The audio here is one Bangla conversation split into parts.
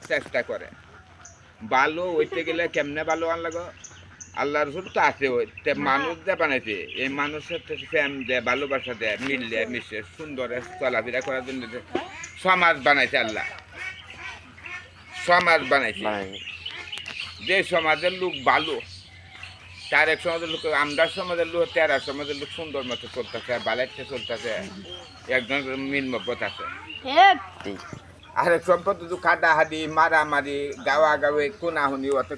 চেষ্টা করে ভালো হইতে গেলে কেমনে ভালো আনলাগো আল্লাহ রসুল তো আছে ওই মানুষ যে বানাইছে এই মানুষের প্রেম দেয় ভালোবাসা দেয় মিললে মিশে সুন্দর চলাফেরা করার জন্য সমাজ বানাইছে আল্লাহ সমাজ বানাইছে যে সমাজের লোক ভালো তার এক সমাজের লোক আমরা সমাজের লোক তেরা সমাজের লোক সুন্দর মতো চলতেছে বালাইতে চলতেছে একজন মিল মহব্বত আছে আর সম্পদ কাটা হাদি মারামারি গাওয়া গাওয়ে কোনাহুনি অত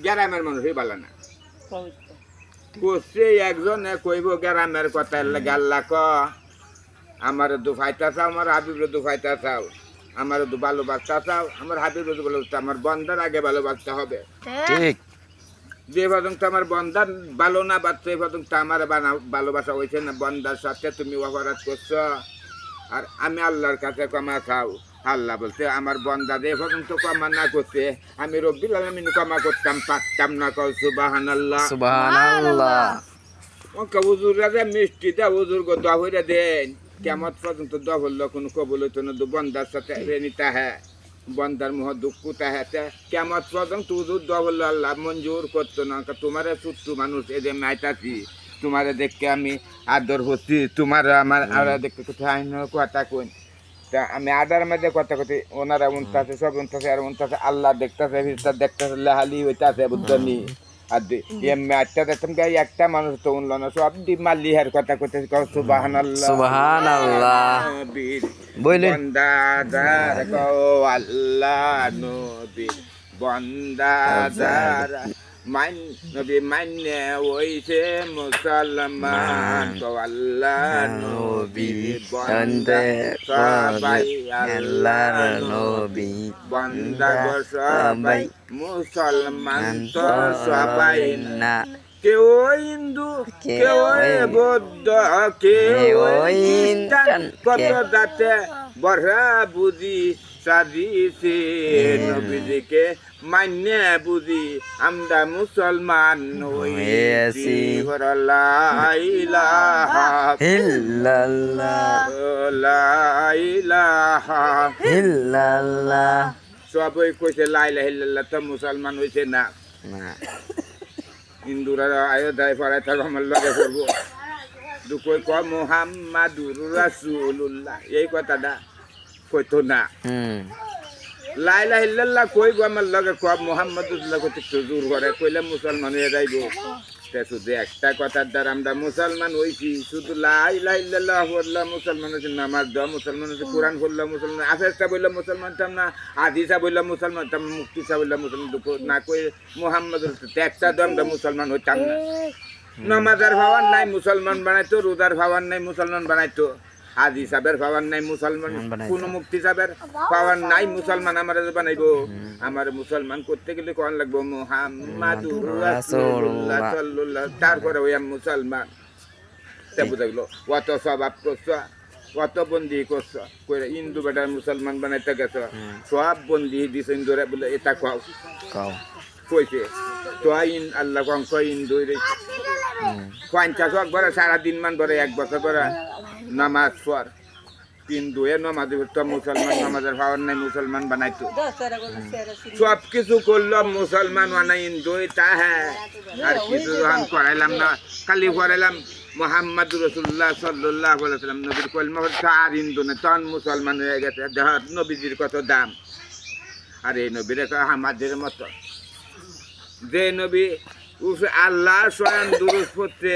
গ্রামের মানুষই ভালো না করছে একজনে কইব গ্রামের কথা গাল্লা ক আমার দুফাইতা চাও আমার হাবিবের দুফাইতা চাও আমার ভালোবাসা চাও আমার হাবিবের ভালোবাসা আমার বন্ধার আগে ভালোবাসতে হবে ঠিক যে পর্যন্ত আমার বন্ধার ভালো না বাচ্চা এই পর্যন্ত আমার ভালোবাসা হয়েছে না বন্ধার সাথে তুমি অপরাধ করছো আর আমি আল্লাহর কাছে ক্ষমা চাও আল্লাহ বলছে আমার বন্দা যে পর্যন্ত ক্ষমা না করতে আমি রব্বিল আলামিন ক্ষমা করতাম পারতাম না কও সুবহানাল্লাহ সুবহানাল্লাহ ওকে হুজুররা যে মিষ্টি দা হুজুর গো দোয়া হইরা দেন কিয়ামত পর্যন্ত দোয়া হলো কোনো কবুল হইতো না বন্দার সাথে রেনিতা হ্যাঁ বন্দার মুহ দুঃখটা হ্যাঁ কিয়ামত পর্যন্ত হুজুর দোয়া হলো আল্লাহ মঞ্জুর করতো না তোমার ছোট্ট মানুষ এই যে মাইতাছি তোমারে দেখতে আমি আদর হচ্ছি তোমার আমার আর দেখতে কোথায় কথা কই তা আমি আদার মধ্যে কথা কই ওনারা উনতাছে সব উনতাছে আর উনতাছে আল্লাহ দেখতাছে ফিরতা দেখতাছে লাহালি হইতাছে বুদ্ধনি আর এমনি আটটা দেখতাম গাই একটা মানুষ তো উনল না সব দি মালিহার কথা কইতে সুবহানাল্লাহ সুবহানাল্লাহ বলে বন্দাদার কও আল্লাহ নবী বন্দাদার মান নবী মান্নে হইছে মুসলমান তো আল্লাহ নবী বন্দে সবাই আল্লাহর নবী বন্দা গো সবাই মুসলমান তো সবাই না কেউ হিন্দু কেউ বৌদ্ধ কেউ খ্রিস্টান কত জাতে বড়া বুঝি সাজিছে নবীজিকে মান্যে বুঝি আমরা মুসলমান হইছি লা ইলাহা ইল্লাল্লাহ লা ইলাহা ইল্লাল্লাহ সবাই কইছে লা ইলাহা ইল্লাল্লাহ তো মুসলমান হইছে না হিন্দুরা আয়োধ্যায় পড়ায় তার আমার লগে করবো দুকই ক মুহাম্মাদুর রাসূলুল্লাহ এই কথাটা কইতো না লা ইলাহা ইল্লাল্লাহ কইব আমার লগে ক মুহাম্মাদুল্লাহ কইতে জোর করে কইলে মুসলমান হয়ে যাইব তে শুধু একটা কথার দ্বারা আমরা মুসলমান হইছি শুধু লা ইলাহা ইল্লাল্লাহ বললাম মুসলমান হইছি নামাজ দাও মুসলমান হইছি কোরআন পড়লাম মুসলমান আফেসটা বললাম মুসলমান তাম না হাদিসা বললাম মুসলমান তাম মুক্তিসা বললাম মুসলমান না কই মুহাম্মাদুর একটা দাম আমরা মুসলমান হইতাম না নামাজের ভাওয়ার নাই মুসলমান বানাইতো রোজার ভাওয়ার নাই মুসলমান বানাইতো হাজি সাহেবের পাওয়ার নাই মুসলমান কোন মুক্তি সাহেবের পাওয়ার নাই মুসলমান আমার বানাইবো আমার মুসলমান করতে গেলে কোন লাগবো মুহাম্মাদুর রাসূলুল্লাহ সাল্লাল্লাহু তারপরে ওই মুসলমান তে বুঝা গেল কত স্বভাব করছ কত বন্দি করছ কইরা হিন্দু বেটার মুসলমান বানাইতে গেছ সব বন্দি দিছ হিন্দুরে বলে এটা খাও খাও কইছে তো আইন আল্লাহ কোন কই হিন্দু রে 50 ওয়াক্ত বড় সারা দিন মান বড় এক বছর বড় নামাজ পড় তিন দুয়ে নামাজ তো মুসলমান নামাজের পাওয়ার নাই মুসলমান বানাইতো সব কিছু করলাম মুসলমান বানাই হিন্দু তা হ্যাঁ আর কিছু যখন করাইলাম না খালি করাইলাম মুহাম্মদুর রাসূলুল্লাহ সাল্লাল্লাহু আলাইহি ওয়াসাল্লাম নবীর কলমা পড়তে আর হিন্দু না তখন মুসলমান হয়ে গেছে দেহ নবীজির কত দাম আর এই নবীর আমাদের মতো যে নবী আল্লাহ স্বয়ং দুরূদ পড়তে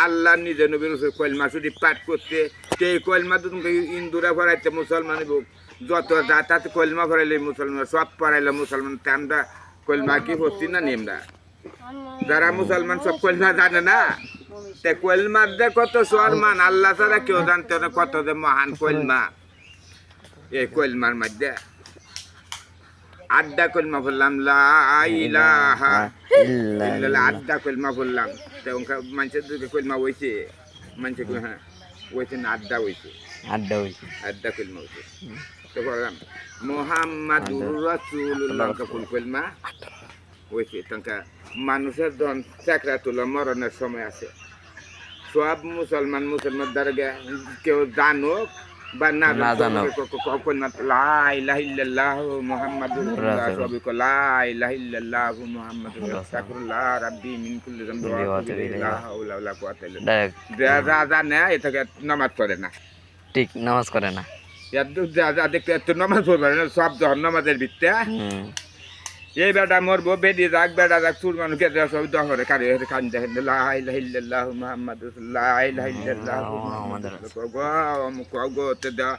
আল্লাহ নিজে নবীর কলমা শুধু পাঠ করতে সেই কলমা তো তুমি হিন্দুরা পড়াইতে মুসলমান যত যাতায়াত কলমা পড়াইলে মুসলমান সব পড়াইলে মুসলমান আমরা কলমা কি পড়ছি না নিমরা যারা মুসলমান সব কলমা জানে না তে কলমার যে কত সম্মান আল্লাহ ছাড়া কেউ জানতে না কত যে মহান কলমা এই কলমার মধ্যে আড্ডা কলমা বললাম লা ইলাহা ইল্লাল্লাহ আড্ডা কলমা বললাম তো মানুষের দুটো কলমা হইছে মানুষে হ্যাঁ হইছে না আড্ডা হইছে আড্ডা কলমা হইছে তো বললাম মুহাম্মাদুর রাসূলুল্লাহ কলমা হইছে তখন মানুষের যখন সাকরাতুল মরণের সময় আছে সব মুসলমান দ্বারা কেউ জানুক বা না না জানো। কখন না লা ইলাহা ইল্লাল্লাহ মুহাম্মাদুর রাসূলুল্লাহ সবই কো লা ইলাহা ইল্লাল্লাহ মুহাম্মাদুর রাসূলুল্লাহ রাব্বি মিন কুল্লি যামবি ওয়া আতুবু ইলাইহি লা হাওলা ওয়ালা কুওয়াতা ইল্লা ডাইরেক্ট যা জানে এটাকে নামাজ পড়ে না ঠিক নামাজ করে না। যা দেখতে এত নামাজ পড়বে না সব যখন নামাজের ভিত্তে এই বেটা মরবো বেদি যাক বেটা যাক চুল মানুষকে সব দহরে কারে কান দেখেন লা ইলাহা ইল্লাল্লাহ মুহাম্মাদুর রাসূলুল্লাহ লা ইলাহা ইল্লাল্লাহ মুহাম্মাদুর রাসূলুল্লাহ গো তে দা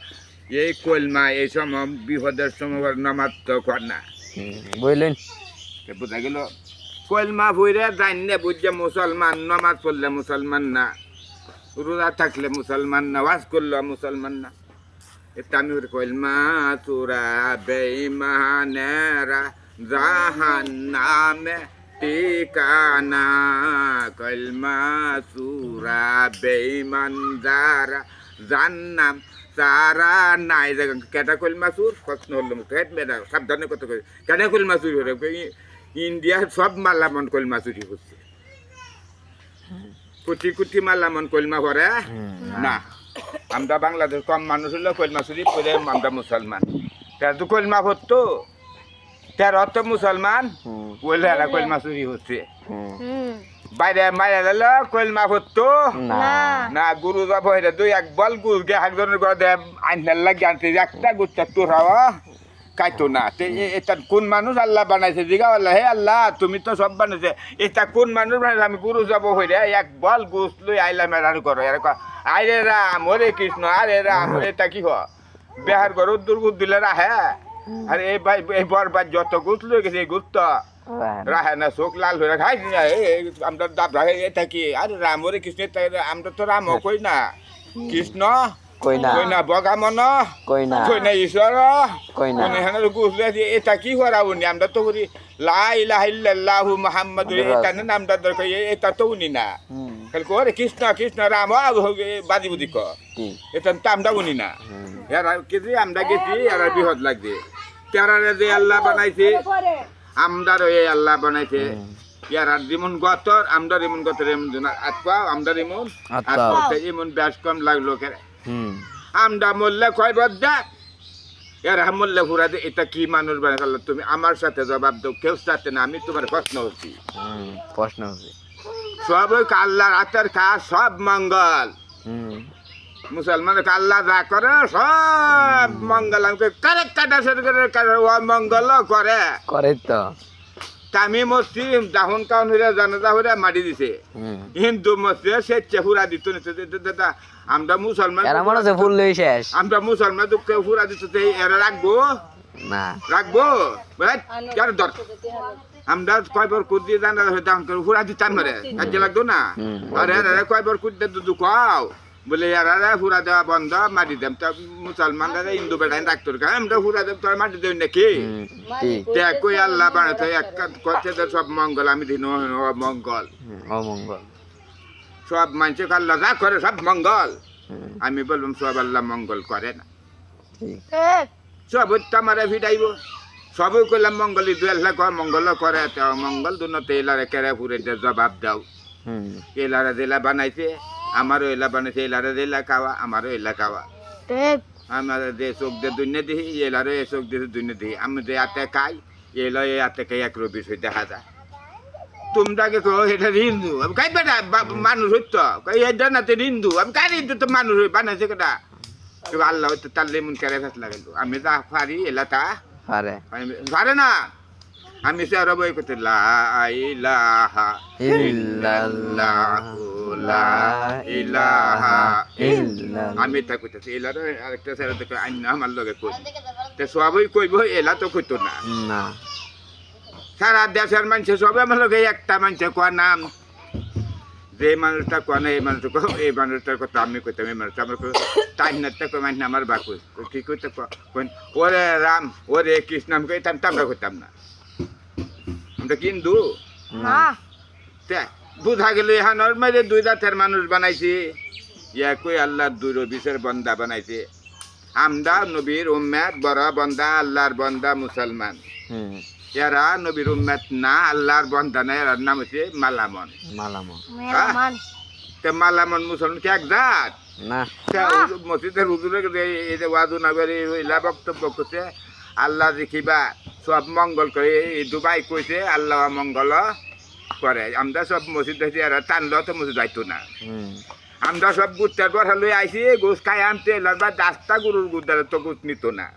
এই কলমা এই সময় বিপদের সময় নামাজ তো কর না বললেন বুঝা গেল কলমা ভুইরে জানলে বুঝছে মুসলমান নামাজ পড়লে মুসলমান না রোজা থাকলে মুসলমান না ওয়াজ করলে মুসলমান না এটা আমি কলমা সুরা বেঈমানেরা জাহান্নামে ঠিকানা কলমা সুরা বেঈমান যারা জান্নাম সারা নাই কেটা কলমা সুর প্রশ্ন হল মেয়েরা সাবধানে কত করে কেটা কলমা চুরি হলে ইন্ডিয়ার সব মালামন কলমা চুরি হচ্ছে কোটি কোটি মালামন কলমা করে না আমরা বাংলাদেশ কম মানুষ হলো কলমা চুরি করে আমরা মুসলমান তার তো কলমা ভরতো তার অত মুসলমান বলে এরা কলমা চুরি হচ্ছে বাইরে মারা গেল কলমা ভরতো না গুরু যাব দুই এক বল গুরু গে একজনের ঘরে আইনার লাগে আনতে একটা গুচ্ছা তোর হাওয়া কাইতো না এটা কোন মানুষ আল্লাহ বানাইছে জিগা আল্লাহ হে আল্লাহ তুমি তো সব বানাইছে এটা কোন মানুষ বানাইছে আমি গুরু যাব হইরে এক বল গুছ লই আইলাম এর করে এর আরে রাম হরে কৃষ্ণ আরে রাম এটা কি হ বিহার ঘর দুর্গুদ দিলে রাহে আরে এই ভাই এই বরবাদ যত গুছ লই গেছে এই গুছ তো রাহে না চোখ লাল হয়ে খাই আমরা দাব রাহে এটা কি আরে রাম হরে কৃষ্ণ আমরা তো রাম কই না কৃষ্ণ কই না বগামন কই না ঈশ্বর কই না হেন গুছলে এটা কি হরাউনি আমরা তো বলি লা ইলাহা ইল্লাল্লাহু মুহাম্মাদুর এটা না নামটা দরকার এটা তো উনি না কাল করে কৃষ্ণ কৃষ্ণ রাম বাদি বুদি ক এটা তো আমরা উনি না এরা কি আমরা গেছি এরা বিহদ লাগবে তেরারে যে আল্লাহ বানাইছে আমদার এই আল্লাহ বানাইছে ইয়ার যেমন গতর আমদার এমন গতর এমন আত্মা আমদার এমন আত্মা এমন ব্যাস কম লাগলো কেরে আমরা মরলে কয় বদ্দা এর মরলে ঘুরা দে এটা কি মানুষ বানাই ফেললো তুমি আমার সাথে জবাব দাও কেউ সাথে না আমি তোমার প্রশ্ন হচ্ছি সব ওই আল্লাহর হাতের কাজ সব মঙ্গল মুসলমান আল্লাহ যা করে সব মঙ্গল আমাকে কারেক্ট কাটা শুরু করে মঙ্গল করে তো আমি মুসলিম দাহন কাউন হইরা জানাজা হইরা মাটি দিছে হিন্দু মুসলিম সে চেহুরা দিত দাদা আমরা মুসলমান আমরা মুসলমান দুঃখ হুরা দিত এরা রাখবো না রাখবো কেন দর আমরা কয়বার কুদ দিয়ে জানাজা হয়ে দাহন করে হুরা দিতাম মারে কাজে লাগতো না আর এরা কয়বার কুদ দিয়ে দুধ খাও বলে এরা হুরা দেওয়া বন্ধ মাটি দেব তা মুসলমানরা হিন্দু বেটাই ডাক্তার আমরা হুরা দেব তোর মাটি দেব নাকি কই আল্লাহ বানাতে এক কথা সব মঙ্গল আমি দিন মঙ্গল অমঙ্গল সব মানুষ আল্লাহ যা করে সব মঙ্গল আমি বললাম সব আল্লাহ মঙ্গল করে না সব আমার ভিড়াইব সবই করলাম মঙ্গল দু আল্লাহ মঙ্গল করে মঙ্গল দুনতে এলারে কেড়ে ফুরে জবাব দাও এলারে জেলা বানাইছে আমারও এলা বানাইছে এলারে জেলা খাওয়া আমারও এলা খাওয়া আমার যে চোখ দিয়ে দুনিয়া দিই এলারও এ চোখ দিয়ে দুনিয়া দিই আমি যে হাতে খাই এলো এই হাতে খাই এক রবি দেখা যায় তোমরাকে কো এটা হিন্দু আমি খাই বেটা মানুষ হইতো এটা না হিন্দু আমি কার হিন্দু তো মানুষ বানাইছে কেটা আল্লাহ হইতো তার লেমন কেড়ে ফেস লাগাইল আমি যা পারি এলা তা পারে না আমি সে আরো বই করতে লা ইলাহা ইল্লাল্লাহু লা ইলাহা ইল্লাল্লাহ আমি তা কইতেছি এলার আরেকটা ছেলে দেখে আইনা আমার লগে কই তে সবই কইব এলা তো কইতো না না সারা দেশের মানুষ সবাই আমার লগে একটা মানুষের কোয়া নাম যে মানুষটা কোয়া না এই মানুষটা এই মানুষটার কথা আমি কইতাম এই মানুষটা আমার টাইনারটা কই মানে আমার বাকু কি কইতে ওরে রাম ওরে কৃষ্ণ আমি কইতাম আমরা কইতাম না আমরা কিন্তু বুঝা গেল এখানোর মেরে দুই জাতের মানুষ বানাইছি ইয়া কই আল্লাহর দুই রবিসের বন্দা বানাইছে আমরা নবীর উম্মত বড় বন্দা আল্লাহর বন্দা মুসলমান এরা নবীর উম্মত না আল্লাহর বন্দা না এর নাম হচ্ছে মালামন মালামন মালামন মুসলমান কি এক জাত না মসজিদের হুজুরে এই যে ওয়াজু নগরী ইলা বক্তব্য করছে আল্লাহ দেখিবা সব মঙ্গল করে এই দুবাই কইছে আল্লাহ মঙ্গল করে আমরা সব মসজিদ দেখি আর টানলেও তো মসজিদ আইতো না আমরা সব গুত্তার পর লই আইছি গোস খাই আনতে লাগবা 10টা গরুর গুদ্দার তো গোস নিত না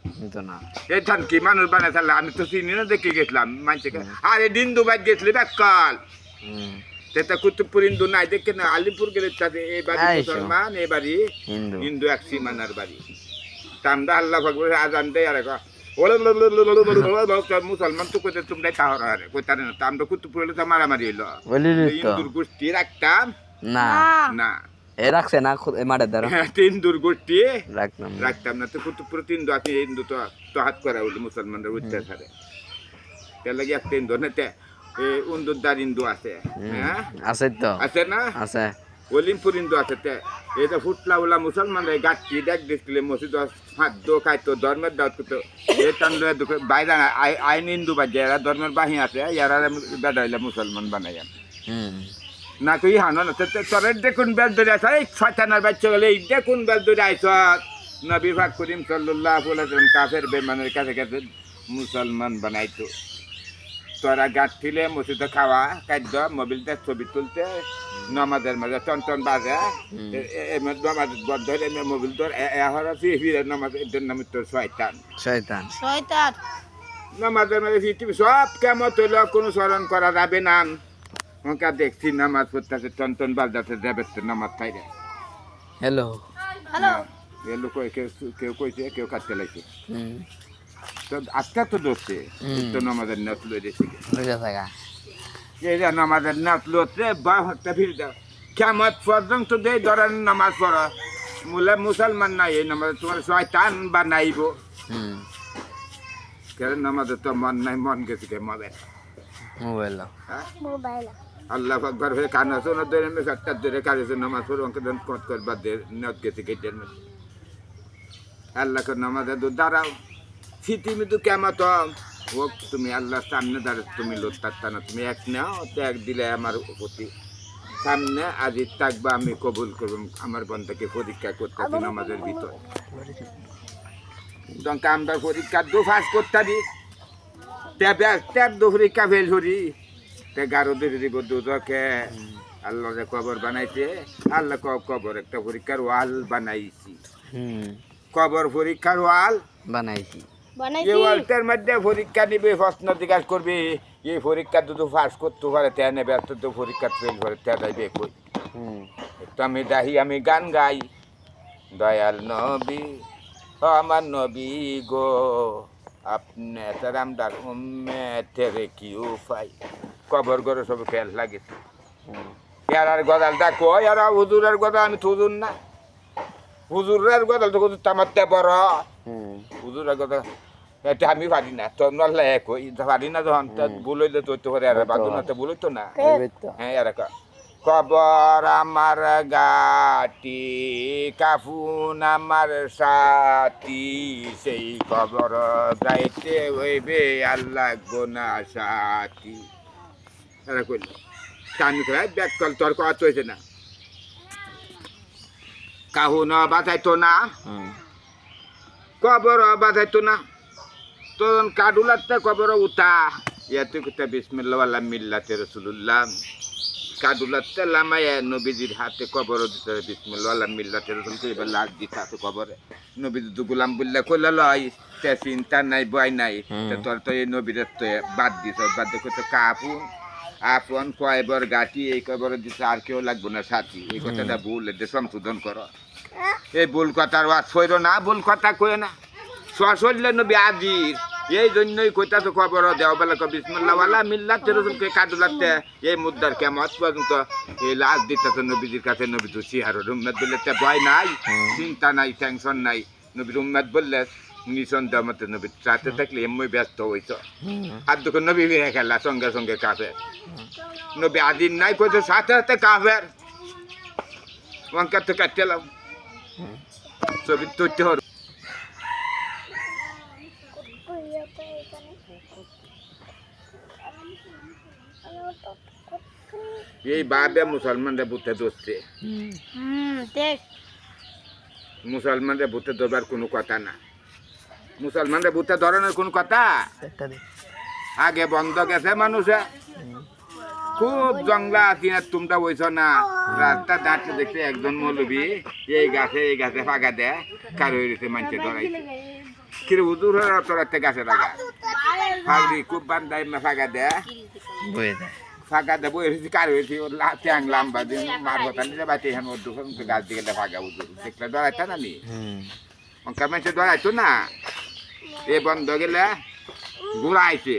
এই ধান কি মানুষ বানাই থাকলে আমি তো চিনি না দেখে গেছিলাম মানুষকে আরে দিন দুবাই গেছিলি বেকাল সেটা কুতুবপুর হিন্দু নাই দেখে না আলিপুর গেলে এই বাড়ি মুসলমান এই বাড়ি হিন্দু এক সীমানার বাড়ি তা আমরা আল্লাহ ভগবান আজান দেয় আর মুসলমান তো কোথায় তোমরা তাহর আরে কোথায় না তা আমরা কুতুবপুর হলে তো মারামারি হইলো হিন্দুর গোষ্ঠী রাখতাম না না এ রাখছে না মাঠের দ্বারা হিন্দুর গোষ্ঠী রাখতাম না তো কুতুবপুর হিন্দু আছে হিন্দু তো হাত করা হইলো মুসলমানরা অত্যাচারে তার লাগে একটা হিন্দু না উন্দুদার হিন্দু আছে হ্যাঁ আছে তো আছে না আছে অলিমপুর হিন্দু আছে এটা ফুটলা উলা মুসলমানরা গাঠি দেখ দেখলে মসজিদ খাদ্য খাইতো ধর্মের দাওয়াত করতো এই টানলে বাইরে আইন হিন্দু বাজে এরা ধর্মের বাহি আছে এরা বেড়া হইলে মুসলমান বানাই না তুই হানো না তোর দেখুন বেল ধরে আস এই ছয়টানার বাচ্চা গেলে এই দেখুন বেল ধরে আইস নবী ভাগ করিম সাল্লাল্লাহু আলাইহি ওয়াসাল্লাম কাফের বেঈমানের কাছে কাছে মুসলমান বানাইতো তোরা গাছ ছিলে মসজিদে খাওয়া খাদ্য মোবিলতে ছবি তুলতে নমাজের মাঝে টন বাজে নমাজ বদ্ধ মোবিল তোর ফিরে নমাজ এদের নামে তোর শয়তান নমাজের মাঝে পৃথিবী সব কেমন হইল কোনো স্মরণ করা যাবে না ওকে দেখছি নামাজ পড়তেছে টন বাজাতে যাবে নামাজ খাইরে হ্যালো এলো কেউ কইছে কেউ কাটতে লাগছে আজকে তো ধরছে তো নামাজের নাচ লইছে এই যে নামাজের নাচ লড়ছে বা হত্যা ফিরে দাও কেমন পর্যন্ত দেয় ধরেন নামাজ পড়া মুলে মুসলমান নাই এই নামাজ তোমার শয়তান বানাইব কেন নামাজে তো মন নাই মন গেছে কে মোবাইল আল্লাহ আকবার হয়ে কান আছে না ধরে একটা ধরে কাজে নামাজ পড়ো অঙ্কে দেন কত করবা দে নাচ গেছে গেটের মধ্যে আল্লাহ করে নামাজে দাঁড়াও পৃথিবী তো কেমন ও তুমি আল্লাহর সামনে দাঁড়ে তুমি লড়তা না তুমি এক নাও ত্যাগ দিলে আমার প্রতি সামনে আজি থাকবা আমি কবুল করব আমার বন্ধাকে পরীক্ষা করতে দিন আমাদের ভিতর donc আমরা পরীক্ষা দু পাস করতে দি ট্যাব দু পরীক্ষা ফেল করি তে গারো দিব দুজকে আল্লাহ যে কবর বানাইছে আল্লাহ কবর একটা পরীক্ষার ওয়াল বানাইছি কবর পরীক্ষার ওয়াল বানাইছি এই ওয়ালটার মধ্যে পরীক্ষা নিবে প্রশ্ন জিজ্ঞাসা করবে এই পরীক্ষা দুটো পাস করতে পারে তে নেবে এত তো পরীক্ষা ফেল করে তে যাইবে কই আমি দাহি আমি গান গাই দয়াল নবী আমার নবী গো আপনি তারামদার উম্মতের কি উপায় কবর করে সব ফেল লাগিছে ইয়ার গদাল দেখো ইয়ার হুজুরের গদা আমি তুজুন না হুজুরের গদাল তো তামাতে বড় হুজুরের গদা এটা আমি পারি না তো নলে কই পারি না যখন বলইলে তো তো করে আর বাদুনাতে বলইতো না হ্যাঁ আর কবর আমার গাটি কাফুন আমার সাথী সেই কবর যাইতে হইবে আল্লাহ গোনা সাথী এরা কইল কানি করে ব্যাক কল তোর কথা হইছে না কাহুন বাজাইতো না কবর বাজাইতো না তখন কাডুলাতে কবর উঠা ইয়াতে কুতা বিসমিল্লাহ ওয়ালা মিল্লাতে রাসূলুল্লাহ কাডুলাতে লামায় নবীজির হাতে কবর দিতে বিসমিল্লাহ ওয়ালা মিল্লাতে রাসূলকে এবার লাগ দিতে আছে কবরে নবীজি তো গোলাম বললে কইলা লই তে চিন্তা নাই ভয় নাই তোর তো এই নবীর তো বাদ দিছ বাদ দেখো তো আপন কয়বার গাটি এই কবর দিতে আর কেউ লাগবে না সাথী এই কথাটা ভুল এটা সংশোধন করো এই ভুল কথার ওয়াজ কইরো না ভুল কথা কই না সশরীরে নবী আজির এই জন্যই কইতা তো খবর দেও বেলা বিসমিল্লাহ ওয়ালা মিল্লাতে রাসূলকে কাডুলাতে এই মুদ্দার কিয়ামত পর্যন্ত এই লাশ দিতে তো নবীজির কাছে নবী তো সিহারুর উম্মত বললে তে ভয় নাই চিন্তা নাই টেনশন নাই নবীর উম্মত বললে নিঃসন্দেহ মতে নবী সাথে থাকলে এমনি ব্যস্ত হইছ আর দেখো নবী হয়ে গেলা সঙ্গে সঙ্গে কাফের নবী আদিন নাই কইতো সাথে সাথে কাফের ওয়াঙ্কা তো কাটলাম ছবি তুলতে হর এই বাবে মুসলমানরা বুঝতে দোষছে মুসলমানদের ভূতে ধরবার কোনো কথা না, মুসলমানদের ভূতে ধরানোর কোনো কথা আগে বন্ধ গেছে মানুষে খুব জংলা আছিনা তোমরা বইছ না রাস্তা দাঁড়িয়ে দেখতে একজন মৌলবী এই গাছে ফাঁকা দেয় কার হয়েছে মানুষে ধরাইছে কিরে উদুর তোরাতে গাছে লাগা ফাঁকরি খুব বান্ধাই ফাঁকা দেয় ফাঁকা দেয় বই হয়েছে কার হয়েছে ওর ট্যাং লাম্বা দিয়ে মার কথা নিয়ে বাঁচে এখানে ওর দুপুর গাছ দিকে ফাঁকা উদুর দেখলে ধরাইতা না নি অঙ্কা মানুষে ধরাইতো না এ বন্ধ গেলে ঘুরাইছে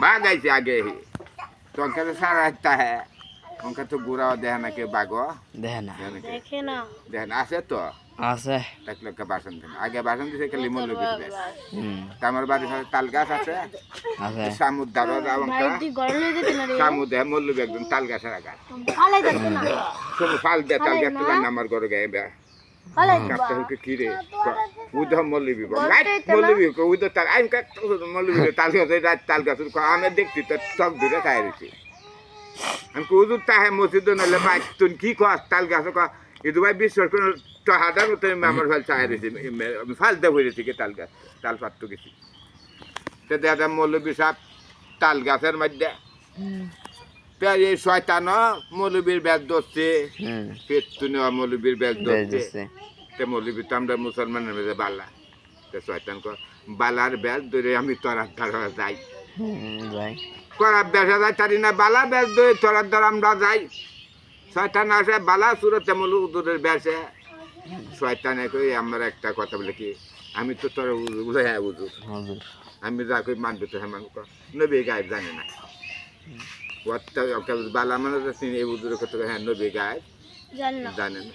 বাগাইছে আগে তো অঙ্কা তো সারা রাখতা হ্যাঁ অঙ্কা তো ঘুরাও দেয় না কেউ বাঘ দেখে না দেখেন আছে তো আছে দেখলে বাসন দেন আগে বাসন দিছে খালি মৌলবী দেয় আমার বাড়ির সাথে তাল গাছ আছে সামুদ দারো সামুদ মৌলবী একদম তাল গাছের আগা ফাল দেয় তাল গাছ তো আমার ঘরে গায়ে বেয়া কিরে উদম মৌলবী মৌলবী উদ তাল আইন মৌলবী তাল গাছ তাল গাছ আমি দেখছি তো সব দূরে খাই রয়েছি আমি উদুর তাহে মসজিদ নলে ভাই তুই কি কস তাল গাছ ক ইদু ভাই বিশ্বাস করে হাজার মতো আমার ফাল চাই রয়েছি আমি ফাল দেওয়া হয়েছি কি তাল গাছ তাল পাত্র গেছি তো দেখা মৌলবী সাপ তাল গাছের মধ্যে এই শয়তান মৌলবীর ব্যাগ ধরছে পেট্টু নেওয়া মৌলবীর ব্যাগ ধরছে তো মৌলবী তো আমরা মুসলমানের মধ্যে বালা তো শয়তান বালার ব্যাগ ধরে আমি তোরার দ্বারা যাই করার বেসা যাই তারি না বালা ব্যাগ ধরে তোরার দ্বারা আমরা যাই শয়তান আসে বালা সুরতে মৌলুদের বেসে শয়তানে কই আমার একটা কথা বলে কি আমি তো তোর হ্যাঁ উজুর আমি যা কই মানবে তো হ্যাঁ মানব নবী গায়েব জানে না বালা মানে এই উজুর কথা হ্যাঁ নবী গায়েব জানে না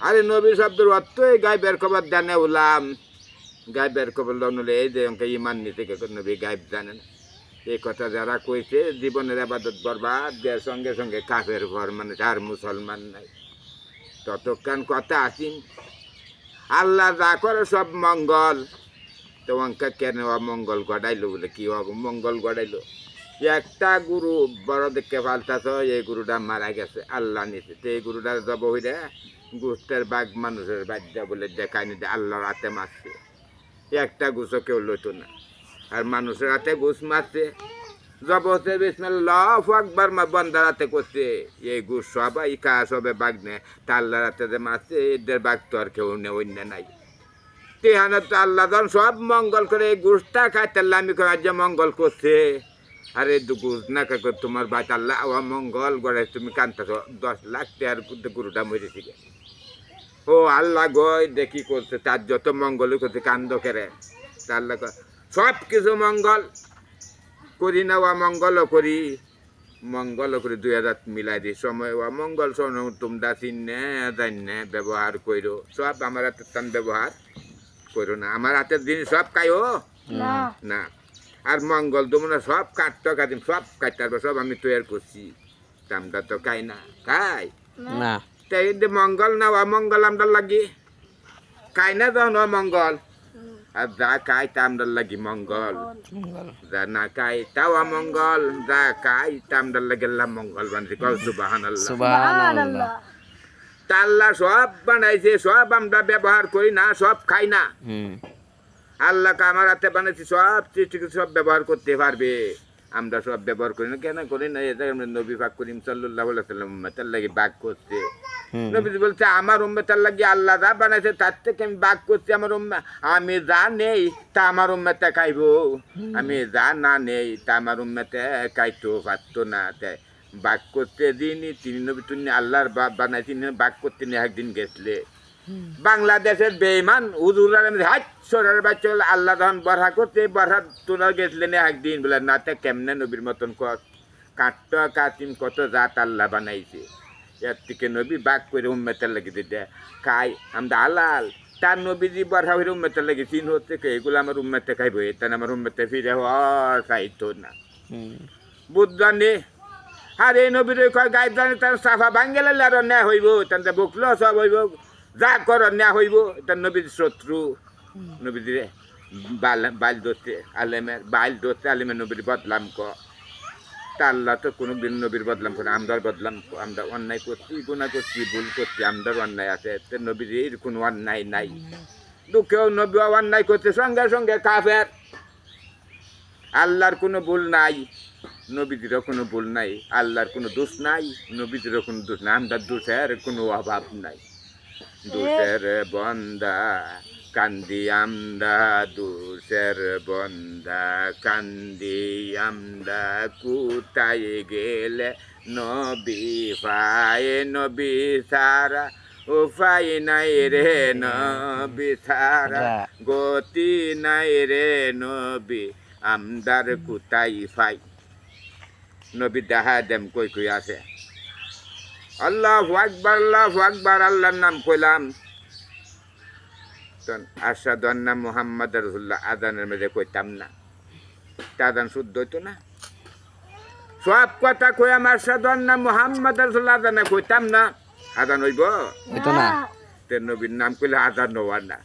আরে নবী শব্দের অর্থ গায়ে বের খবর জানে উলাম গায়ে বের খবর লনলে এই যে অঙ্কে ইমান নিতে নবী গায়েব জানে না এই কথা যারা কইছে জীবনের আবাদত বরবাদ দেওয়ার সঙ্গে সঙ্গে কাফের ঘর মানে আর মুসলমান নাই ততক্ষণ কথা আসিন আল্লাহ যা করে সব মঙ্গল তো অঙ্কা কেন অমঙ্গল গড়াইলো বলে কি মঙ্গল গড়াইলো একটা গুরু বড় দেখে ফালতাছ এই গুরুটা মারা গেছে আল্লাহ নিছে তো এই গুরুটা জব হইলে গুস্তের বাঘ মানুষের বাদ্যা বলে দেখায়নি যে আল্লাহর হাতে মারছে একটা গুছও কেউ লইতো না আর মানুষের হাতে ঘুষ মারছে জব হচ্ছে বিসমিল্লাহু আকবার বন্দার হাতে করছে এই ঘুষ সবাই কা সবে বাঘ নেয় তা আল্লাহর হাতে যে মারছে এদের বাঘ তো আর কেউ নেই অন্য নাই তেহানে তো আল্লাহ যখন সব মঙ্গল করে এই ঘুষটা খাইতে আমি রাজ্য মঙ্গল করছে আরে ঘুষ না কাকর তোমার বাচ্চ আল্লাহ মঙ্গল গড়ে তুমি কানতেছ 10 লাখ টাকার গুরুটা মরেছি ও আল্লাহ গয় দেখি করছে তার যত মঙ্গলই করছে কান্দ কেড়ে তা আল্লাহ সব কিছু মঙ্গল করি না মঙ্গলও করি 2000 মিলাই দিই সময় মঙ্গল শোন তোমরা চিনে জানে ব্যবহার করো সব আমার হাতের টান ব্যবহার করো না আমার হাতের জিনিস সব খাইও না আর মঙ্গল তোমরা সব কাটতে কাটিম সব কাটতে পারবো সব আমি তৈরি করছি আমরা তো খাই না খাই না তাই মঙ্গল না অমঙ্গল আমরা লাগি খাই না যখন অমঙ্গল আর যা খাই তা আমরা লাগি মঙ্গল যা না খাই তাও অমঙ্গল যা খাই তা আমরা লাগলাম মঙ্গল বানছি সুবহানাল্লাহ আল্লাহ সব বানাইছে সব আমরা ব্যবহার করি না সব খাই না আল্লাহকে আমার হাতে বানাইছি সব সৃষ্টিকে সব ব্যবহার করতে পারবে আমরা সব ব্যবহার করি না কেন করি না এটা আমরা নবী পাক করিম সাল্লাল্লাহু আলাইহি ওয়াসাল্লাম উম্মতের লাগি বাগ করছে নবী বলছে আমার উম্মতের লাগি আল্লাহ যা বানাইছে তার থেকে আমি বাগ করছি আমার আমি যা নেই তা আমার উম্মতে খাইবো আমি যা না নেই তা আমার উম্মতে খাইতো পারতো না তাই বাগ করতে দিনই তিনি নবী তুমি আল্লাহর বানাইছি বাগ করতে নিয়ে একদিন গেছলে বাংলাদেশের বেঈমান হুজুররা হাত সরার বাচ্চা আল্লাহ যখন বরহা করতে বরহা তোরা গেছলেন একদিন বলে না তে কেমনে নবীর মতন কাট্ট কাটিম কত জাত আল্লাহ বানাইছে এর থেকে নবী বাগ করে উম্মতের লাগে দিতে খাই আমরা আলাল তার নবীজি বরহা হয়ে উম্মতের লাগে চিন হচ্ছে এগুলো আমার উম্মতে খাইব এটা আমার উম্মতে ফিরে হওয়ার খাইতো না বুঝজানি আর এই নবীর গায়ে জানি তার সাফা ভাঙ্গেলে আর অন্যায় হইব তার বকলো সব হইব যা কর অন্যায় হইব এটা নবীর শত্রু নবীদের বাইল ধরতে আলেমের নবীর বদলাম তা আল্লাহ তো কোনো দিন নবীর বদলাম করে আমরার বদলাম, আমরা অন্যায় করছি, গুনাহ করছি, ভুল করছি, আমরার অন্যায় আছে, তো নবীর এর কোনো অন্যায় নাই। দুঃখেও নবী অন্যায় করছে, সঙ্গে সঙ্গে কাফের। আল্লাহর কোনো ভুল নাই, নবীদেরও কোনো ভুল নাই, আল্লাহর কোনো দোষ নাই, নবীদেরও কোনো দোষ নাই, আমরা দোষের কোনো অভাব নাই। দোষের বন্দা কান্দি আমরা, দোষের বন্দা কান্দি আমরা, কোথায় গেলে নবী পায়, নবী সারা উপায় নাই রে নবী সারা, গতি নাই রে নবী আমদার কোথায় পাই। নবী দেখা দেম কই কই আছে। আল্লাহু আকবার, আল্লাহু আকবার, আল্লাহর নাম কইলাম তখন আশহাদু আন্না মুহাম্মাদুর রাসূলুল্লাহ আযানের মধ্যে কইতাম না, তা আযান শুদ্ধ হইতো না। সব কথা কই আমার আশহাদু আন্না মুহাম্মাদুর রাসূলুল্লাহ আযানে কইতাম না, আযান হইব হইতো না। তে নবীর নাম কইলে আযান হওয়া না।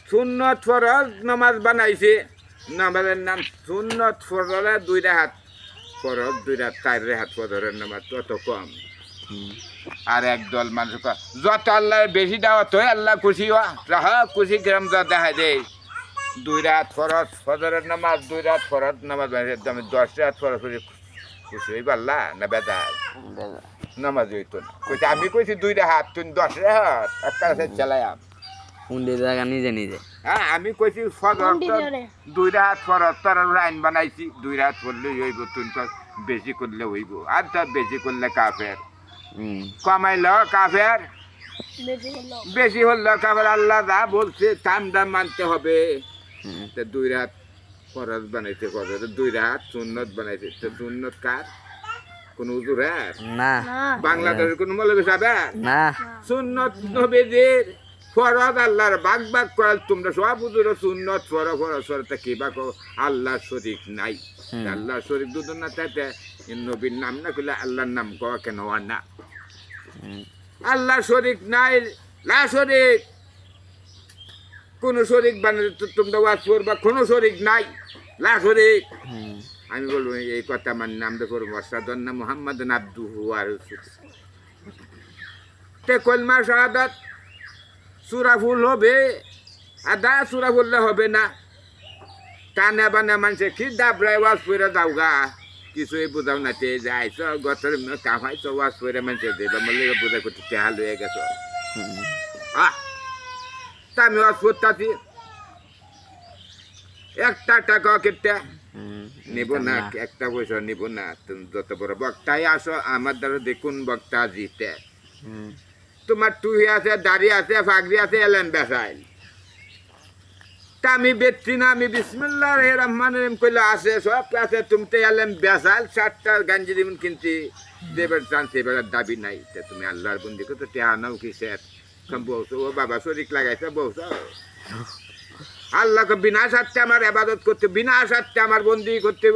সুন্নত ফরজ নামাজ বানাইছে, নামাজের নাম সুন্নত ফরজে 2 রাকাত ফরজ, 2 রাকাত 4 রাকাত ফজরের নামাজ তত কম। আর একদল মানুষ যত আল্লাহ বেশি দাওয়াত হয় আল্লাহ খুশি হওয়া, রাহা খুশি গ্রাম যা দেখা দেয়। 2 রাকাত ফরজ ফজরের নামাজ, 2 রাকাত ফরজ নামাজ বানাইছে, আমি 10 রাকাত ফরজ খুশি হইব আল্লাহ না বেদার নামাজ হইতো না। কইছে আমি কইছি 2 রাকাত, তুমি 10 রাকাত একটা চালায়াম উন্ডে জায়গা নিজে নিজে। হ্যাঁ আমি কইছি ফজর 2 রাকাত ফরজ তোর লাইন বানাইছি, 2 রাকাত পড়লেই হইব, তুমি তো বেশি করলে হইব, আর তা বেশি করলে কাফের, কমাইল কাফের, বেশি হলো কাফের। আল্লাহ যা বলছে তাম দাম মানতে হবে। 2 রাকাত ফরজ বানাইছে, ফজর 2 রাকাত সুন্নত বানাইছে, তো সুন্নত কার কোন হুজুরের না, বাংলাদেশের কোন মৌলভী সাহেবের না, সুন্নত নবীদের ফরজ আল্লাহর ভাগ ভাগ করাল। তোমরা সব হুজুর সুন্নত ফরজ ফরজ ফরজটা কি বা আল্লাহ শরীক নাই, আল্লাহ শরীক দুজন না তাতে নবীর নাম না কইলে আল্লাহর নাম কওয়া কেন হয় না? আল্লাহ শরীক নাই, লা শরীক, কোন শরীক বানাতে তোমরা ওয়াজ করবা, কোন শরীক নাই, লা শরীক। আমি বলবো এই কথা আমার নাম দেখো আশহাদু আন্না মুহাম্মাদান আবদুহু ওয়া রাসূলুহু। তে কলমা শাহাদাত সূরা ফুল হবে, আদা সূরা ফুললে হবে না। কানে বানে মানুষে কি দাবরাই ওয়াজ করে দাওগা, কিছুই বুঝাও না, তে যাইছ গতর কামাইছ ওয়াজ করে মানুষে দেবা মল্লিক বুঝা করতে তেহাল হয়ে গেছ। তা আমি ওয়াজ করতেছি, একটা টাকা কেটে নিব না, একটা পয়সা নিব না। তুমি যত বড় বক্তাই আসো আমার দ্বারা দেখুন বক্তা জিতে। তোমার টুহি আছে, দাড়ি আছে, ফাগরি আছে, এলেন বেসাইল, তা আমি বেচছি না। আমি বিসমিল্লাহির রহমানির রহিম কইলে আছে, সব আছে, তুমি তো এলেন বেসাইল, 7টা গাঞ্জি যেমন কিনছি, দেবের চান সেবার দাবি নাই। তা তুমি আল্লাহর বন্দি করতে টেহা নাও কি সে বলছো, ও বাবা শরীক লাগাইছে বলছো। আল্লাহকে বিনা স্বার্থে আমার আবাদত করতে, বিনা স্বার্থে আমার বন্দি করতে,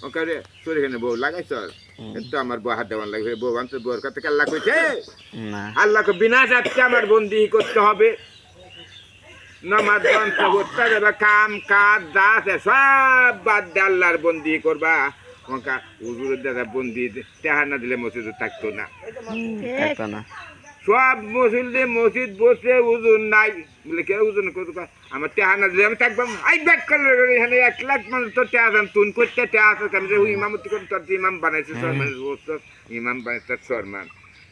ওকে শরীরে বউ লাগাইছ তো আমার বউ হাত দেওয়ার লাগবে, বউ আনতে বউর কাছে আল্লাহ কইছে আল্লাহকে বিনা স্বার্থে আমার বন্দি করতে হবে। নামাজ বন্ধ করতে যাবে, কাম কাজ যা আছে সব বাদ দিয়ে আল্লাহর বন্দি করবা। ওকা হুজুরের দাদা বন্দি টেহা না দিলে মসজিদে থাকতো না, সব মসজিদ দিয়ে মসজিদ বসে ওজন নাই বলে কে ওজন করতো, আমার টেহা না দিলে আমি থাকবাম। আই ব্যাট করলে এখানে 1 লাখ মানুষ তো টেহা দাম তুন করতে টেহা আছে, আমি যে ইমামতি করে তোর ইমাম বানাইছে সরমান, ইমাম বানাইছে সরমান,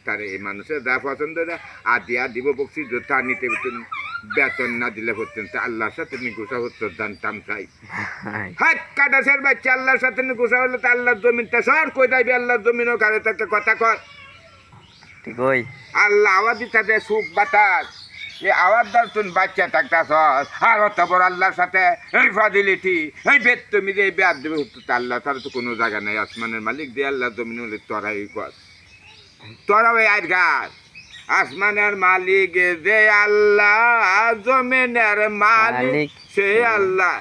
তারে এই মানুষের যা পছন্দ আদিয়া দিব বকছি তা নিতে বেতন না দিলে হতেন, আল্লাহর সাথে নিগুসা হতো জানতাম চাই। হাত কাটা সের বাচ্চা আল্লাহর সাথে নিগুসা হলে তো আল্লাহর জমিনটা সর কই যাইবে, আল্লাহর জমিনও কারে একটা কথা কর। ঠিক ওই আল্লাহ আওয়াজ দিতে সুখ বাতাস, এই আওয়াজ দার তুমি বাচ্চা থাকতাছ, আর অত বড় আল্লাহর সাথে এই ফাজিলিটি, এই বেদ তুমি যে এই বেদ দেবে হতো, আল্লাহ তার তো কোনো জায়গা নাই। আসমানের মালিক দিয়ে আল্লাহ জমিন হলে তোরাই কর, তোরা ওই আর গাছ। আসমানের মালিক যে আল্লাহ, জমিনের মালিক সে আল্লাহ,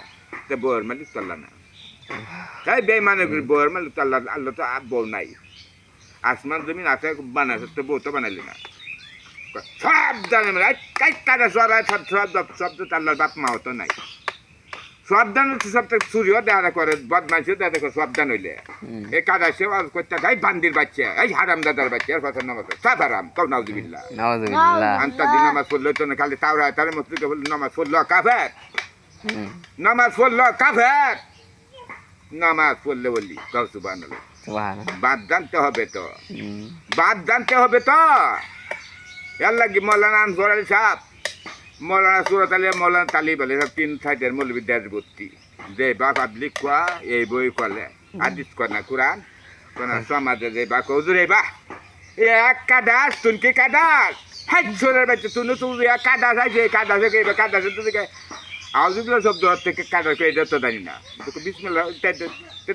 বউয়ের মালিক তো আল্লাহ না, তাই বেঈমানের বউয়ের মালিক তো আল্লাহ। আল্লাহ তো বউ নাই, আসমান জমিন আছে বানাইছে তো বউ তো বানাইলি না, সব জানে কাটা সরাই সব শব্দ আল্লাহর বাপ মাও তো নাই। সাবধান সপ্তাহে চুরিও দেখা করে বদমাইশও দেখা করে সাবধান হইলে এই কাজ আসে করতে গাই বান্দির বাচ্চা এই হারাম দাদার বাচ্চা এর কথা নামাজ সব হারাম কও নাউজুবিল্লাহ নাউজুবিল্লাহ আন্তা দিন নামাজ পড়লো তো না খালি তাওরা তার মসজিদে বলল নামাজ পড়লো কাফের নামাজ পড়লো কাফের নামাজ পড়লে বললি কও সুবহানাল্লাহ সুবহানাল্লাহ বাদ জানতে হবে তো বাদ জানতে হবে তো এর লাগি মৌলানা আনসার আলী সাহেব মৌলানা সুরত আলী মৌলানা তালিব আলী সব 3 সাইডের মৌলবী দেশ ভর্তি যে বা পাবলিক কোয়া এই বই কলে হাদিস কর না কোরআন কোন সমাজে যে বা কৌজুরে বা এক কাদাস তুনকে কাদাস হাই ছোরের বাচ্চা তুই এক কাদাস আছে কাদাসে কে কাদাসে তুই আউজুগুলো শব্দ থেকে কাদাস কে এটা তো জানি না তোকে বিসমিল্লাহ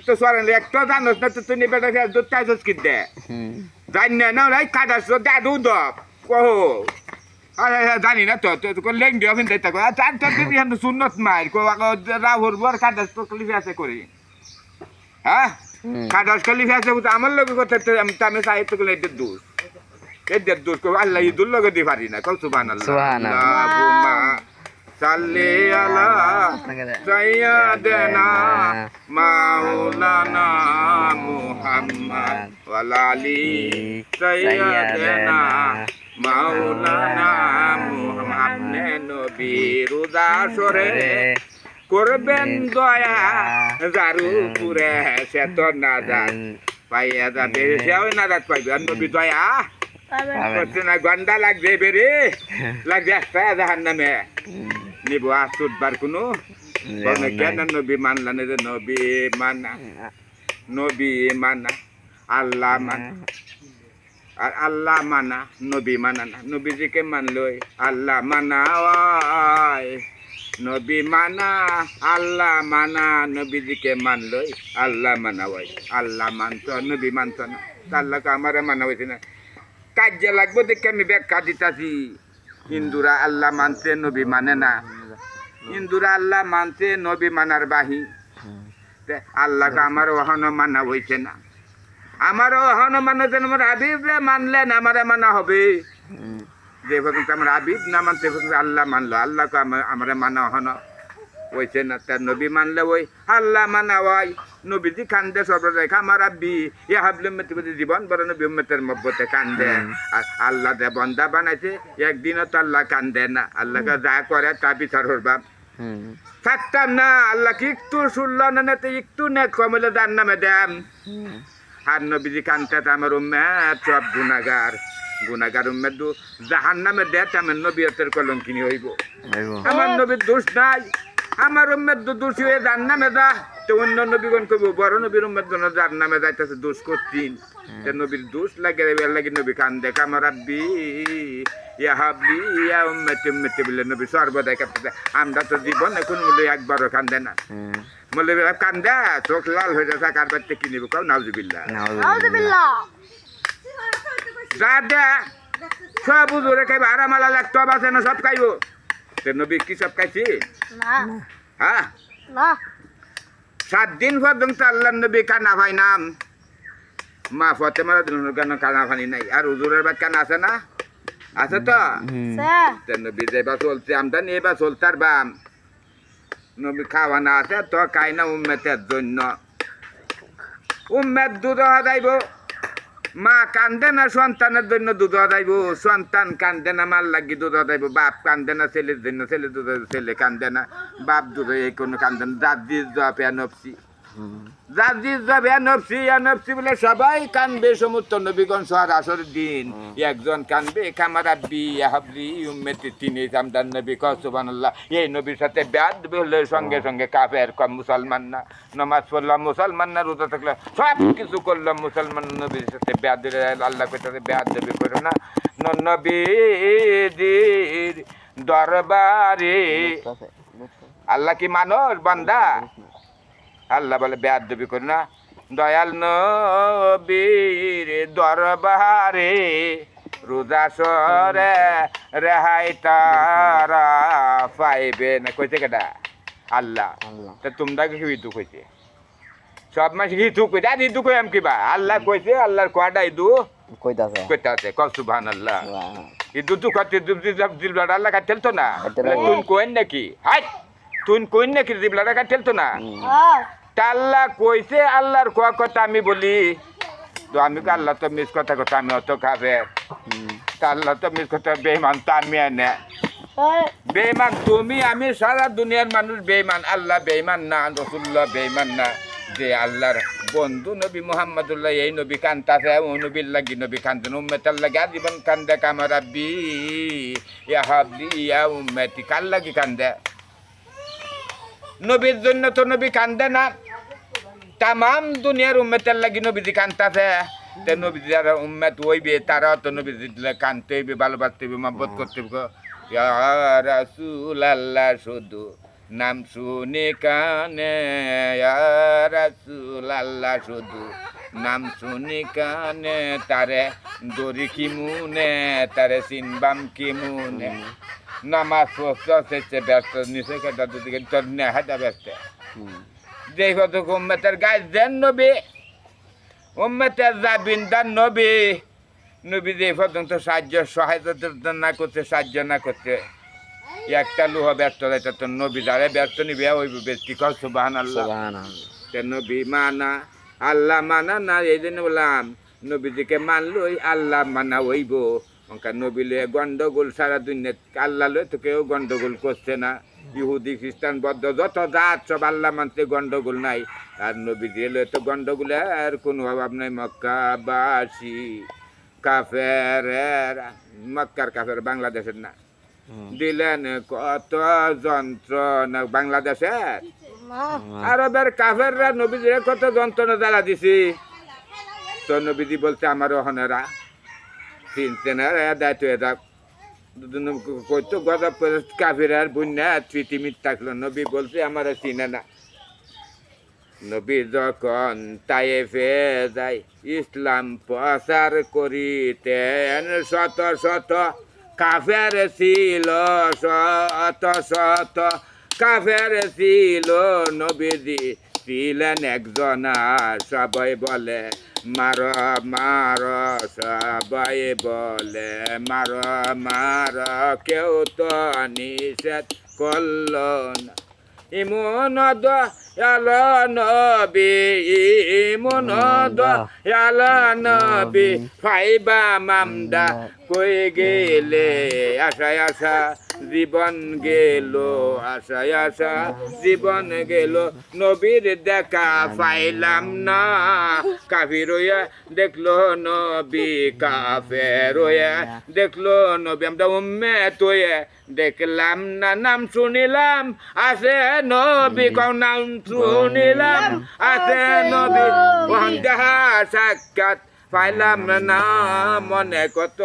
তো সরেন একটা জানোস না তুই নেবে দুধ চাইছস কি দে জানি না না কাদাস দাদু দপ কহো আরে জানি না তো তোকে লেং দিও ফিন দিতে কো চার চার দিন হান সুন্নত মার কো রাহুর বর কাদাস তো কলিফে আছে করি হ্যাঁ কাদাস কলিফে আছে আমার লগে কথা আমি চাই তো কলে এদের দূর এদের দূর কো আল্লাহ ইদুল লগে দি পারি না কও সুবহানাল্লাহ আল্লাহুম্মা সাল্লি আলা সাইয়্যিদিনা মাওলানা মুহাম্মদ ওয়া আলি সাইয়্যিদিনা মাওলানা মুহাম্মদ আপনি নবী রোজা সরে করবেন দয়া জারু পুরে সে তো না যান পাইয়া যাবে সেও না যাত পাইবে নবী দয়া করতে না গন্ডা লাগবে বেরে লাগবে একটা জাহান্নামে নিব আসুদবার কোনো কেন নবী মানলা না যে নবী মানা আল্লাহ মানা আর আল্লাহ মানা নবী মানা না নবীজিকে মানলই আল্লাহ মানা নবী মানা আল্লাহ মানা নবীজিকে মানলই আল্লাহ মানা ওই আল্লাহ মানতো নবী মানতো না আল্লাহকে আমারে মানা হয়েছে না কাজে লাগবো দেখে আমি ব্যাখ্যা দিতাছি হিন্দুরা আল্লাহ মানছে নবী মানে না হিন্দুরা আল্লাহ মানছে নবী মানার বাহি আল্লাহকে আমার ওহানো মানা হয়েছে না আমার ওহানো মানা যেন আমার হাবিবরে মানলেন আমারে মানা হবে যে পর্যন্ত আমার হাবিব না মানতে পর্যন্ত আল্লাহ মানলো আল্লাহকে আমারে মানা ওহানো হয়েছে না তার নবী মানলে ওই আল্লাহ মানা ওই নবীজি কান্দে সর্বদাই আমার আব্বি ইয়া হাবলে মেতে জীবন বড় নবী উম্মতের মব্বতে কান্দে আর আল্লাহ যে বন্দা বানাইছে একদিনও তো আল্লাহ কান্দে না আল্লাহকে যা করে তা বিচার করবা থাকতাম না আল্লাহ কি একটু শুনল না একটু নেট কমলে যার নামে দেন আর নবীজি কান্দতে আমার উম্মেত সব গুনাগার উম্মেত জাহান নামে দেয় আমার নবীয়তের কলঙ্কিনী হইব আমার নবীর দোষ নাই আমার উম্মেত দোষী হয়ে যার নামে যা তো অন্য নবীগণ কইব বড় নবীর উম্মেত যার নামে যাইতেছে দোষ করছিন নবীর দোষ লাগে লাগে নবী কান দেখ আমার আব্বি ইয়া হাবলি ইয়া উম্মতি বলে নবী সর্বদাই কাঁদতে আমরা তো জীবন এখন বলে একবারও কান্দে না বলে কান্দে চোখ লাল হয়ে যাচ্ছে কার বাড়িতে কিনিব কাউ নাউজুবিল্লাহ যা দে সব উজুরে খাইব আরামালা লাগতো আছে না সব খাইব নবী কি সব খাইছি হ্যাঁ 7 দিন পর্যন্ত আল্লাহ নবী কানা ভাই নাম মা ফতেমার কেন কানা ভানি নাই আর হুজুরের বাদ কানা আছে না আছে তো নবী যেবা চলছে আমরা নিয়ে বা চলতার বাম নবী খাওয়ানা আছে তো খাই না উম্মেতের জন্য উম্মেত দুধ যাইব মা কান্দে না সন্তানের জন্য দুধ দাইব সন্তান কান্দে না মাল লাগি দুধ দাইব বাপ কান্দে না ছেলের জন্য ছেলে দুধ ছেলে কান্দে না বাপ দুধ এই কোনো কান্দে না দাদি জবে নফসি দাদি জবে নফসি বলে সবাই কানবে সমস্ত নবীগণ সর আসর দিন একজন কানবে কামার আব্বি হাবলি উম্মতি তিনি আমদান নবী সুবহানাল্লাহ এই নবীর সাথে ব্যাদ হলে সঙ্গে সঙ্গে কাফের কম মুসলমান না নামাজ পড়লাম মুসলমান না রোজা থাকলাম সব কিছু করলাম মুসলমান নবীর সাথে ব্যাদ দিলে আল্লাহ কইতে ব্যাদ দেবে করো না নবীর দরবারে আল্লাহ কি মানুষ বান্দা আল্লাহ বলে ব্যাদ দেবে করো না দয়াল নবীর দরবারে রোজা সরে রেহাই তারা পাইবে না কইতে কেটা আল্লাহ তা তোমরা কি হিদু কইছে সব মাস হিদু কইতে আর হিদু কইম কিবা আল্লাহ কইছে আল্লাহর কোয়াটা হিদু কইতাছে কল সুবহানাল্লাহ হিদু তো কইতে দিল আল্লাহ কাটেল তো না তুই কোয়েন নাকি হাই তুই কইন নাকি জিবলাটা কাটেল তো না তা আল্লাহ কইছে আল্লাহর কোয়া কথা আমি বলি তো আমি কই আল্লাহ তো মিস কথা কথা আমি অত খাবে তা আল্লাহ তো মিস কথা বেঈমান তা আমি এনে বেঈমান তুমি আমি সারা দুনিয়ার মানুষ বেঈমান আল্লাহ বেঈমান না রাসূলুল্লাহ বেঈমান না যে আল্লাহর বন্ধু নবী মুহাম্মদুল্লাহ এই নবী কান্তাছে ও নবীর লাগি নবী কান্দেন উম্মতের লাগি আজীবন কান্দে কামার রাব্বি ইয়া হাবলি ইয়া উম্মতি কার লাগি কান্দে নবীর জন্য তো নবী কান্দে না তামাম দুনিয়ার উম্মতের লাগি নবীজি কান্তাছে তে নবীজি যারা উম্মত হইবে তারা তো নবীজি কানতে হইবে ভালোবাসতে হইবে মহব্বত করতে হইবে ইয়া রাসূলুল্লাহ শুধু নাম শুনে কানে ইয়া রাসূলুল্লাহ শুধু নাম শুনে কানে তারে দরি কি মুনে তারে সিনবাম কি মুনে নামাজ পড়তে ব্যস্ত নিচে কেটে দিকে তোর নেহাটা ব্যস্ত যে কত উম্মতের গায়ে দেন নবী উম্মতের জাবিনদার নবী নবী যে পর্যন্ত সাহায্য সহায়তা না করতে সাহায্য না করতে একটা লোহা ব্যস্ত রয়েছে তো নবী যারা ব্যস্ত নিবে ওই ব্যক্তি কল সুবহানাল্লাহ তে নবী মানা আল্লাহ মানা না এই জন্য বললাম নবীজিকে মানলই আল্লাহ মানা হইব ওখান নবীলে গন্ডগোল সারা দুনিয়া আল্লাহ লয় তো কেউ গন্ডগোল করছে না ইহুদি খ্রিস্টান বৌদ্ধ যত জাত সব আল্লাহ মানতে গন্ডগোল নাই আর নবী দিয়ে তো গন্ডগোল আর কোনো অভাব নাই মক্কাবাসী কাফের মক্কার কাফের বাংলাদেশের না দিলেন কত যন্ত্রণা বাংলাদেশের আরবের কাফেররা নবীজির কত যন্ত্রণা জ্বালা দিছি তো নবীজি বলছে আমার ওহনেরা চিনতে না দায়িত্ব এটা কইতো গজব করে কাফের আর বুন্যা তৃতীমিত থাকলো নবী বলছে আমার চিনে না নবী যখন তায়েফে যায় ইসলাম প্রচার করিতেন শত শত কাফের ছিল শত শত কাফের ছিল নবীজি ছিলেন একজনা সবাই বলে মার মার সবাই বলে মার মার কেউ তো নিষেধ করল না ইমন দয়াল নবী ইমন দয়াল নবী ফাইবা মামদা কই গেলে আশায় আশা জীবন গেল আশায় আশা জীবন গেল নবীর দেখা পাইলাম না কাফির হইয়া দেখলো নবী কাফের হইয়া দেখলো নবী আমরা উম্মত হইয়া দেখলাম না নাম শুনিলাম আছে নবী কও নাম শুনিলাম আছে নবী ওহান দেখা সাক্ষাৎ পাইলাম না মনে কত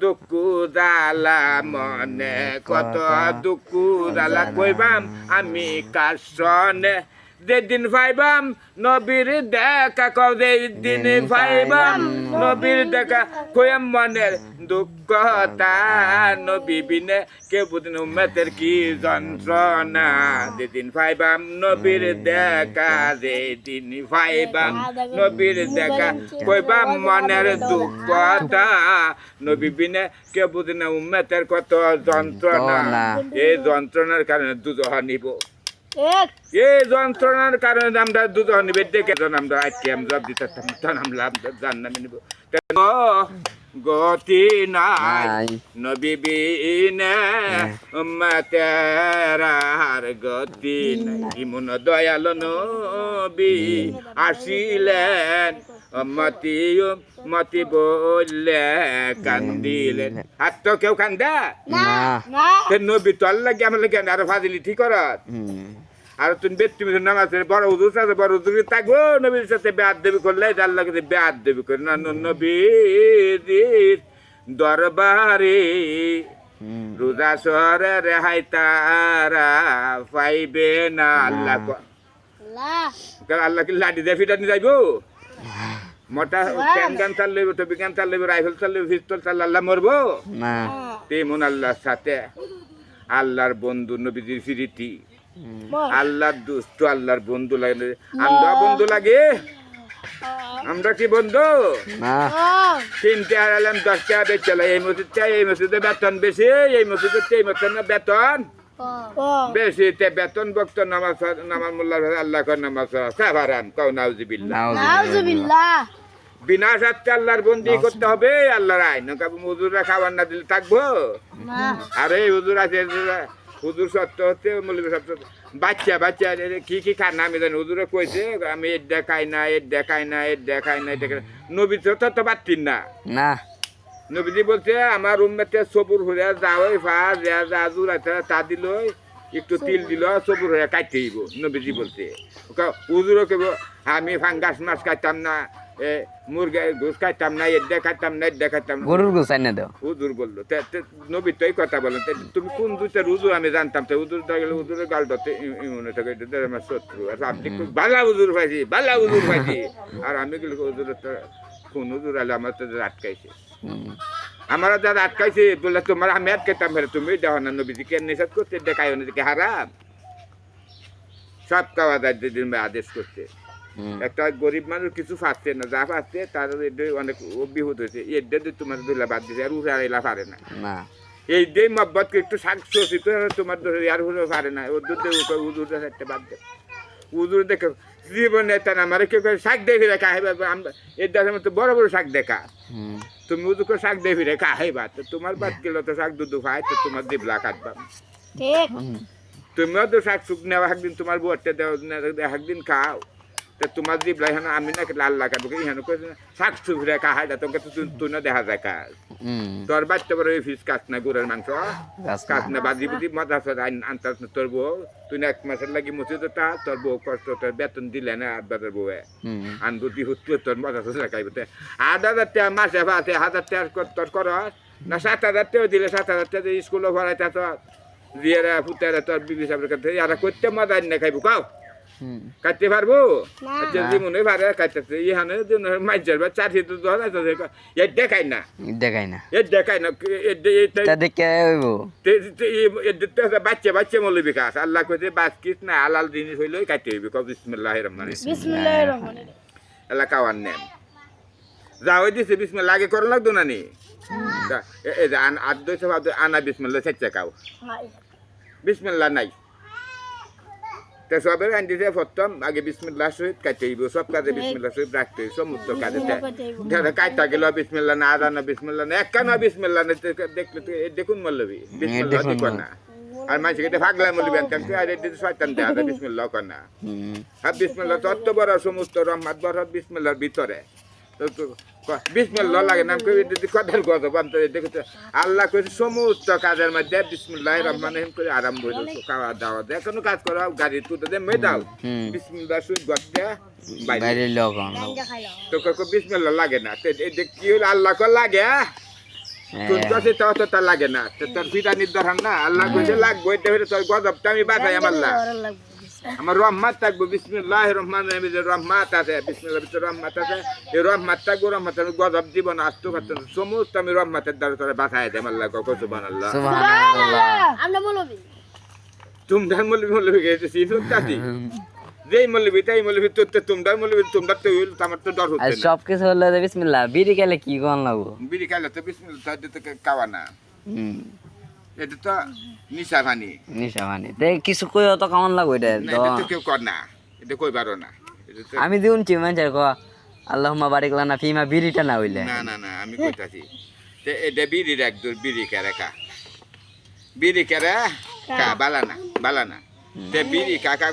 দুঃখ জ্বালা মনে কত দুঃখ জ্বালা কইবাম আমি কার সনে যেদিন পাইবাম নবীর দেখা কও যেদিন পাইবাম নবীর দেখা কইম মনের দুঃখতা নবী বিনে কে বুঝেন উম্মতের কি যন্ত্রণা যেদিন পাইবাম নবীর দেখা যেদিন পাইবাম নবীর দেখা কইবাম মনের দুঃখতা নবী বিনে কে বুঝেন উম্মতের কত যন্ত্রণা এই যন্ত্রণার কারণে দুজহ নিব এই যন্ত্রণার কারণে আমরা দুজন নিবে দেখে আমরা আজকে আমরা দিতে আমরা জান্নাতে নিব গতি নাই নবী বিনে উম্মতের আর গতি নাই ইমন দয়াল নবী আসিলেন মতি মতি বললে কান্দিলেন আর তো কেউ কান্দে নবী তো আল্লাহ আমার লাগে আরো ফাজিলি ঠিক করাত আর তুমি ব্যক্তি নামাজ বড় হুজুর সাথে বড় হুজুর থাকবো নবীর সাথে বেয়াদ দেবী করলে আল্লাহ কাছে বেয়াদ দেবী করে না নবীর দরবারে রোজা সরে রেহাই তারা পাইবে না আল্লাহ আল্লাহ কি লাঠি দিয়ে ফিটা নিয়ে যাইবো মোটা প্যান গান চাল লইব টপি গান চাল লইব রাইফেল চাল লইব পিস্তল চাল আল্লাহ মরবো তেমন আল্লাহর সাথে আল্লাহর বন্ধু নবীজির ফিরিতি আল্লাহর দুষ্ট আল্লাহর বন্ধু লাগে আমরা বন্ধু লাগে আমরা কি বন্ধু তিনটে হারালাম 10 টাকা বেচে এই মসজিদে বেতন বেশি এই মসজিদে এই মতন বেতন বেশি তে বেতন ভক্ত নামাজ নামাজ মোল্লা আল্লাহ কর নামাজ সাভারান কও নাউজুবিল্লাহ নাউজুবিল্লাহ বিনা স্বার্থে আল্লাহর বন্দি করতে হবে আল্লাহর আইন হুজুররা খাবার না দিলে থাকবো না আরে হুজুর আছে হুজুর সত্য হচ্ছে মৌলবী সত্য বাচ্চা বাচ্চা কি কি খান আমি জানি হুজুরে কইছে আমি এর দেখাই না এর দেখাই না এর দেখাই না নবী তো পারতিন না না নবীজি বলছে আমার রুমমেতে সবুর হইয়া যাওয়াই ফাজ জাজুর আছে তা দিল একটু তিল দিল সবুর হইয়া কাটতে হইব নবীজি বলছে হুজুরও কেব আমি ফাঙ্গাস মাছ খাইতাম না মুরগের ঘুষ খাইতাম না এর দেখাইতাম না এর দেখাইতাম না গরুর গোসাই না দাও হুজুর বললো নবী তো এই কথা বলেন তুমি কোন দুইটার হুজুর আমি জানতাম তো হুজুর গেলে হুজুরের গালটাতে ইমনে থাকে আমার শত্রু আর আপনি বালা হুজুর পাইছি বালা হুজুর পাইছি আর আমি গেলে হুজুরের তো কোন হুজুর আলে আমার তো আটকাইছে আমার যারা আটকাইছে বললে তোমার আমি আটকাইতাম ফেলে তুমি দেখো না নবীজি কে নিষেধ করতে দেখাই ওনাদেরকে হারাম সব খাওয়া দাওয়ার দিন আদেশ করতে একটা গরিব মানুষ কিছু পাচ্ছে না যা পাচ্ছে তার অনেক অভিভূত হয়েছে এর দিয়ে তোমার দুলা বাদ দিছে আর উঠে এলা পারে না এই দিয়ে মব্বতকে একটু শাক শোষিত তোমার আর উঠে পারে না ওর দুধ উজুর একটা বাদ দে উজুর দেখে জীবন নেতা না আমার কেউ শাক দিয়ে ফিরে খাইবা এর দেশের মতো বড় বড় শাক দেখা তুমি উজুকে শাক দিয়ে ফিরে খাইবা তো তোমার বাদ গেলে তো শাক দুধ খাই তো তোমার দিবলা কাটবা ঠিক তুমিও তো শাক শুক নেওয়া একদিন তোমার বউটা দেওয়া একদিন খাও তা তোমার দিবলা এখানে আমি না আল্লাহ কাটবো এখানে শাক শুক ফিরে খাইটা তোকে তো তুই না দেখা যায় কাজ তোর বাচ্চা বড় ফিস কাজ না গরুর মাংস কাজ না বাজি বুঝি মজা আনতাস না তোর বউ তুই না এক মাসের লাগি মুছি তো তা তোর বউ কষ্ট তোর বেতন দিলে না আর বাজার বউয়ে আনবো দি হচ্ছে তোর মজা সোজা খাইবে 8,000 টাকা মাসে পাতে 1,000 টাকা তোর কর না 7,000 টাকা দিলে 7,000 টাকা স্কুলে ভরাইতে তো দিয়ে ফুটারে তোর বিবি সাহেবের কাছে ইয়ারা করতে মজা না খাইবো কাও কাটতে পারবো জীবনে পারে কাটতে ইহানে মাইজার বা চার হিত এর দেখাই না এর দেখাই না বাচ্চা বাচ্চা মৌল বিকাশ আল্লাহ কইতে বাচ্চিস না আলাল জিনিস হইলে কাটতে হইবে কব বিসমিল্লাহির রহমানির রহিম আল্লাহ কাওয়ান নেন যা হই দিছে বিসমিল্লাহ আগে করন লাগতো না নি এই যে আনা বিসমিল্লাহ সেচ্চা কাও বিসমিল্লাহ নাই তা সবের আনদিছে প্রথম আগে বিসমিল্লাহ সহিত কাটতে হইব সব কাজে বিসমিল্লাহ সহিত রাখতে হইব সমস্ত কাজে কাটতে গেল বিসমিল্লাহ না আদানা বিসমিল্লাহ না একখানা বিসমিল্লাহ না দেখলে তো দেখুন মল্লবী বিসমিল্লাহ ঠিক না আর মানুষকে ভাগলা মল্লবী আনতাম আর শয়তান দেয়া বিসমিল্লাহ কর না আর বিসমিল্লাহ তো অত বড় সমস্ত রহমত বরহত বিসমিল্লাহর ভিতরে বিসমিল্লাহ লাগে নাম কদার গজব দেখেছে আল্লাহ কইছে সমস্ত কাজের মধ্যে বিসমিল্লাহির রহমানির রহিম করে আরম্ভ হইল খাওয়া দাওয়া দে কোনো কাজ করো গাড়ি তুলতে দে মে দাও বিসমিল্লাহ সুই গতে বাইরে লগন তো কো বিসমিল্লাহ লাগে না কি আল্লাহ কো লাগে তুই কাছে তো লাগে না তোর পিতা নির্ধারণ না আল্লাহ কইছে লাগবে এটা হইলে তোর গজবটা আমি বাঁচাই আমার রহমত থাকবো বিসমিল্লাহির রহমানির রহিম যে রহমত আছে বিসমিল্লাহ ভিতরে রহমত আছে এই রহমত থাকবো রহমত গজব জীবন আসতে পারত সমস্ত আমি রহমতের দ্বারা তোরা বাঁচাই দেয় আল্লাহ কো সুবহানাল্লাহ আমরা মৌলবী তোমরা মৌলবী গেছে সিনতাতি যেই মৌলবী তাই মৌলবী তোমরা মৌলবী তোমরা তো আমার তো ডর হচ্ছে না সব কিছু হলো বিসমিল্লাহ বিড়ি খেলে কি কোন লাগবো বিড়ি খেলে তো বিসমিল্লাহ তো খাওয়া না এটা তো নিশা ভানি কিছু কই অত কেমন লাগবে এটা তো কেউ কর না এটা কই পারো না আমি দিউনছি মানুষের ক আল্লাহুম্মা বারিক লানা ফিমা বিড়িটা না হইলে না আমি কইতাছি এটা বিড়ি রাখ দূর বিড়ি কেরে খা বালানা তে বিড়ি কাকা